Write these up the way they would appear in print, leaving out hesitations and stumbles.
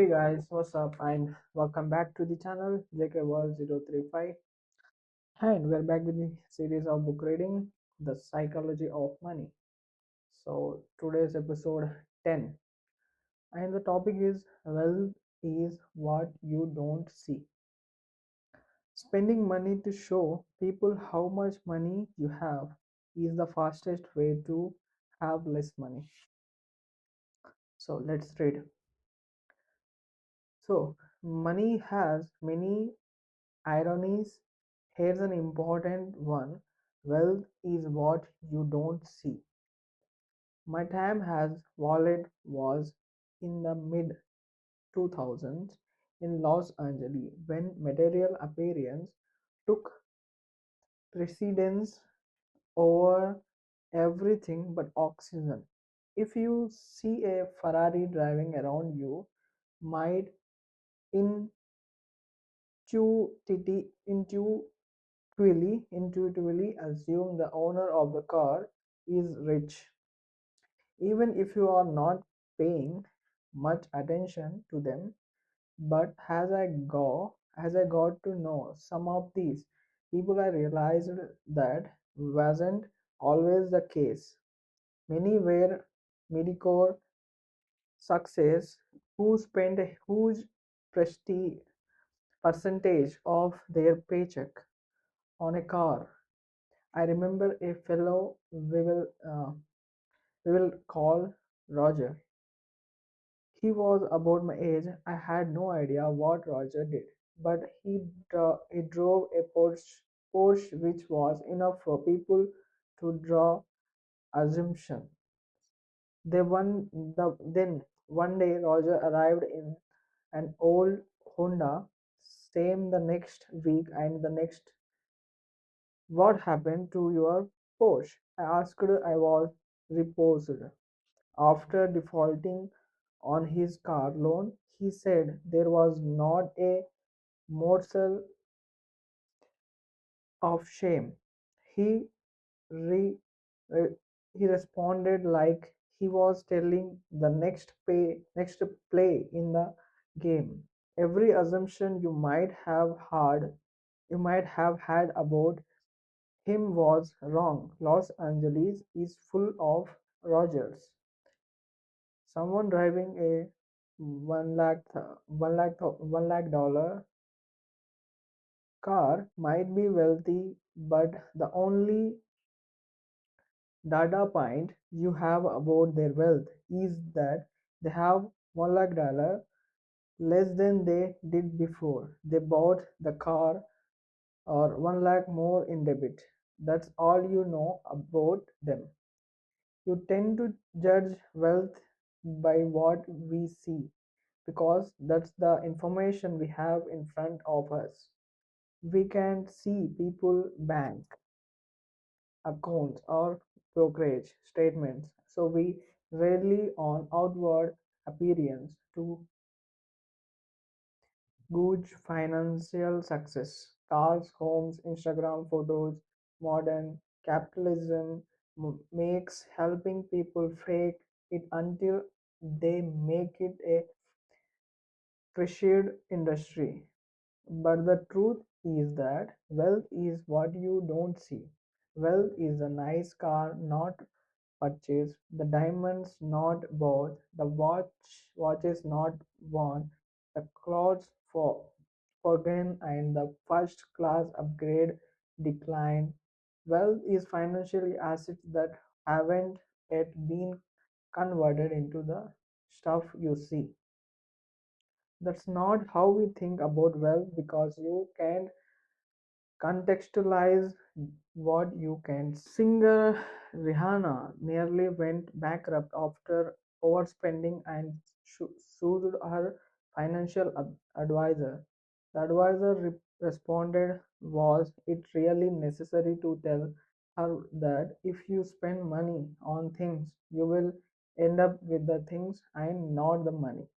Hey guys, what's up? And welcome back to the channel Jkworld035. And we're back with the series of book reading, The Psychology of Money. So today's episode 10. And the topic is wealth is what you don't see. Spending money to show people how much money you have is the fastest way to have less money. So let's read. So money has many ironies. Here's an important one. Wealth is what you don't see. My time as wallet was in the mid 2000s in Los Angeles when material appearance took precedence over everything but oxygen. If you see a Ferrari driving around, you might intuitively, intuitively assume the owner of the car is rich, even if you are not paying much attention to them. But as I got to know some of these people, I realized that wasn't always the case. Many were mediocre success who spent a huge prestige percentage of their paycheck on a car. I remember a fellow we will call Roger. He was about my age. I had no idea what Roger did, but he drove a Porsche which was enough for people to draw assumption. Then one day Roger arrived in an old Honda. Same the next week and the next. What happened to your Porsche? I asked. I was reposed. After defaulting on his car loan, he said there was not a morsel of shame. He re, re- he responded like he was telling the next play in the game. Every assumption you might have had about him was wrong. Los Angeles is full of Rogers. Someone driving a 1 lakh car might be wealthy, but the only data point you have about their wealth is that they have $1 lakh less than they did before they bought the car, or 1 lakh more in debit. That's all you know about them. You tend to judge wealth by what we see because that's the information we have in front of us. We can't see people bank accounts or brokerage statements, so we rely on outward appearance to gauge financial success. Cars, homes, Instagram photos, modern capitalism makes helping people fake it until they make it a pressured industry. But the truth is that wealth is what you don't see. Wealth is a nice car not purchased, the diamonds not bought, the watches not worn, the clothes forgotten, and the first class upgrade declined. Wealth is financially assets that haven't yet been converted into the stuff you see. That's not how we think about wealth because you can't contextualize what you can. Singer Rihanna nearly went bankrupt after overspending and sued her financial advisor. The advisor responded, was it really necessary to tell her that if you spend money on things, you will end up with the things and not the money?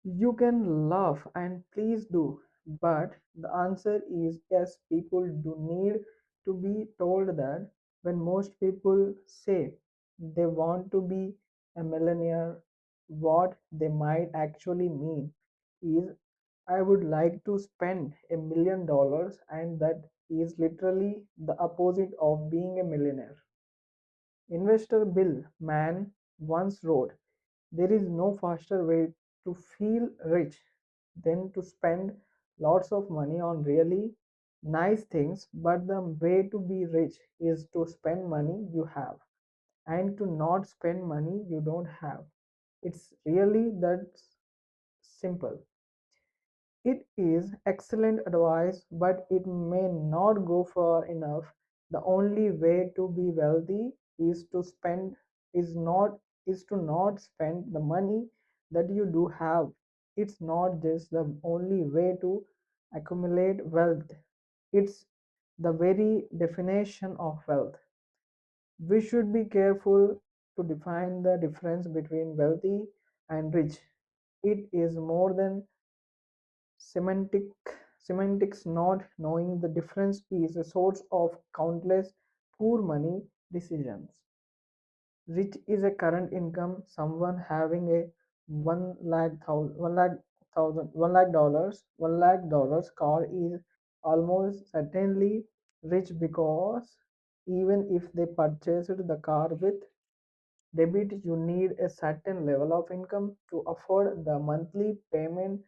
You can laugh, and please do, but the answer is yes, people do need to be told that. When most people say they want to be a millionaire, what they might actually mean is I would like to spend $1 million, and that is literally the opposite of being a millionaire. Investor Bill Mann once wrote, there is no faster way to feel rich than to spend lots of money on really nice things, but the way to be rich is to spend money you have and to not spend money you don't have. It's really that simple. It is excellent advice, but it may not go far enough. The only way to be wealthy is not is to not spend the money that you do have. It's not just the only way to accumulate wealth. It's the very definition of wealth. We should be careful to define the difference between wealthy and rich. It is more than Semantic, semantics. Not knowing the difference is a source of countless poor money decisions. Rich is a current income. Someone having a 1 lakh dollars car is almost certainly rich, because even if they purchased the car with debit, you need a certain level of income to afford the monthly payment.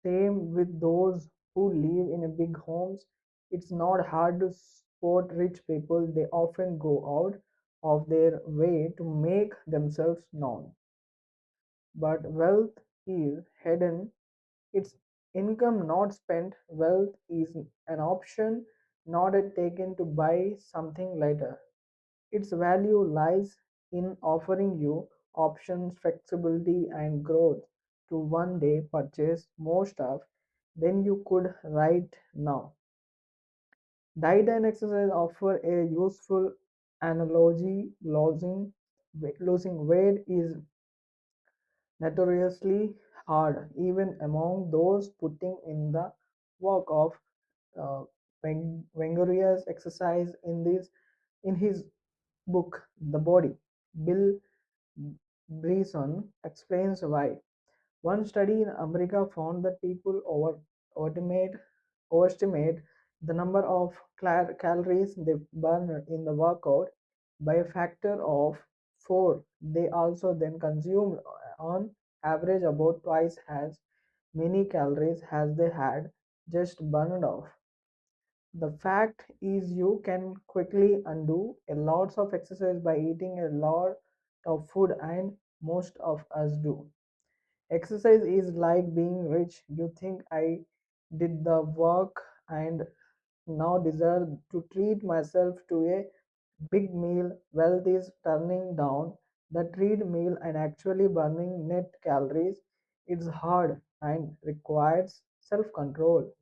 Same with those who live in a big homes. It's not hard to support rich people. They often go out of their way to make themselves known. But wealth is hidden. It's income not spent. Wealth is an option, not a taken to buy something later. Its value lies in offering you options, flexibility, and growth to one day purchase more stuff than you could right now. Diet and exercise offer a useful analogy. Losing weight is notoriously hard, even among those putting in the work of uh, Wengerius exercise in his book The Body. Bill Bryson explains why. One study in America found that people overestimate, overestimate the number of calories they burn in the workout by a factor of 4. They also then consumed on average about twice as many calories as they had just burned off. The fact is you can quickly undo a lot of exercise by eating a lot of food, and most of us do. Exercise is like being rich. You think I did the work and now deserve to treat myself to a big meal. Wealth is turning down the treat meal and actually burning net calories. It's hard and requires self control,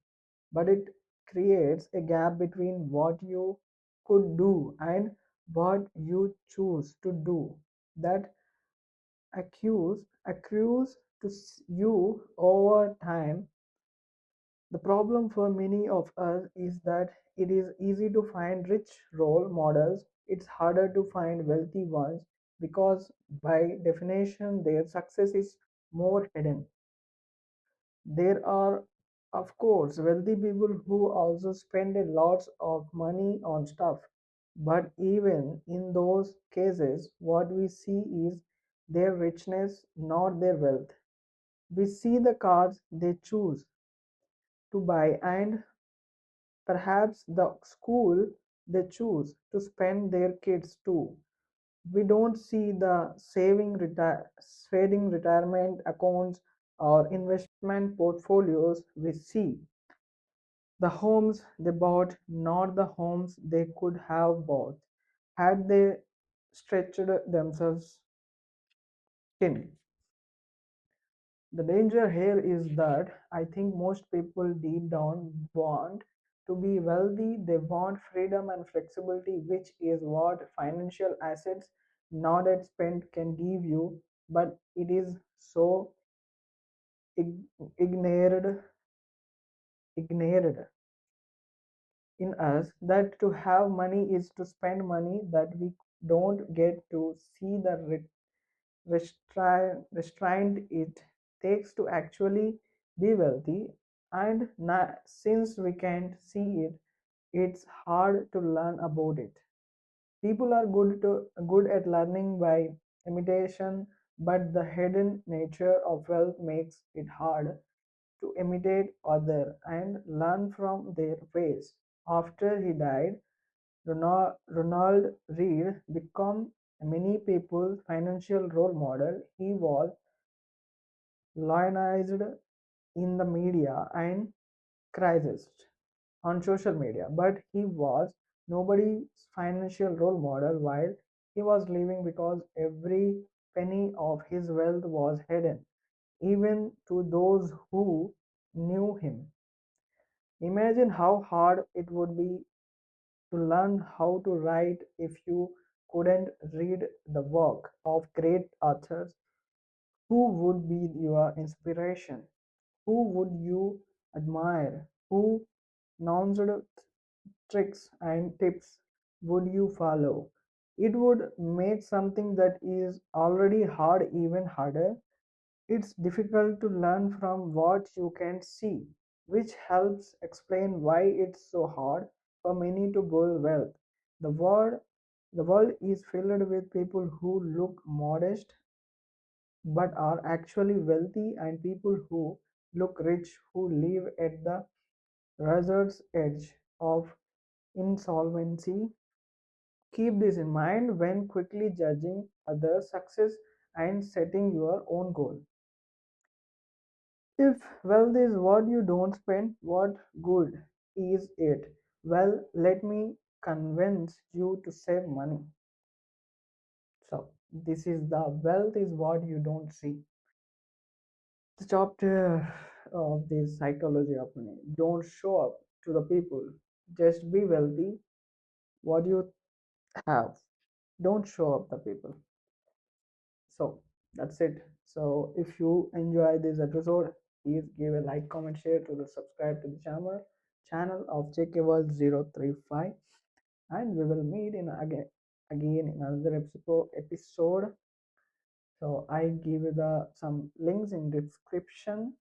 but it creates a gap between what you could do and what you choose to do that accrues to you over time. The problem for many of us is that it is easy to find rich role models. It's harder to find wealthy ones because, by definition, their success is more hidden. There are, of course, wealthy people who also spend a lot of money on stuff. But even in those cases, what we see is their richness, not their wealth. We see the cars they choose to buy and perhaps the school they choose to spend their kids to. We don't see the saving retirement accounts or investment portfolios. We see the homes they bought, not the homes they could have bought had they stretched themselves thin. The danger here is that I think most people deep down want to be wealthy. They want freedom and flexibility, which is what financial assets not at spent can give you. But it is so ignored, ignored in us that to have money is to spend money, that we don't get to see the restrained it takes to actually be wealthy, and since we can't see it, it's hard to learn about it. People are good at learning by imitation, but the hidden nature of wealth makes it hard to imitate others and learn from their ways. After he died, Ronald Reed became many people's financial role model. He was lionized in the media and criticized on social media, but he was nobody's financial role model while he was living because every penny of his wealth was hidden, even to those who knew him. Imagine how hard it would be to learn how to write if you couldn't read the work of great authors. Who would be your inspiration? Who would you admire? Who announced tricks and tips would you follow? It would make something that is already hard even harder. It's difficult to learn from what you can see, which helps explain why it's so hard for many to build wealth. The world, the world is filled with people who look modest but are actually wealthy, and people who look rich who live at the razor's edge of insolvency. Keep this in mind when quickly judging others' success and setting your own goal. If wealth is what you don't spend, what good is it? Well, let me convince you to save money. So, this is the wealth is what you don't see. The chapter of this psychology of money. Don't show up to the people. Just be wealthy. What you have. Don't show up the people. So that's it. So if you enjoy this episode, please give a like, comment, share to the subscribe to the channel of Jkworld035, and we will meet in again in another episode. So I give you the some links in description.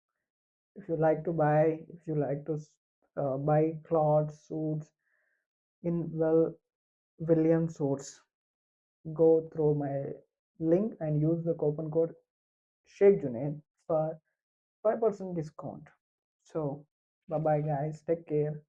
If you like to buy, if you like to buy clothes, suits in William suits, go through my link and use the coupon code Sheikh Junaid for 5% discount. So, bye bye, guys. Take care.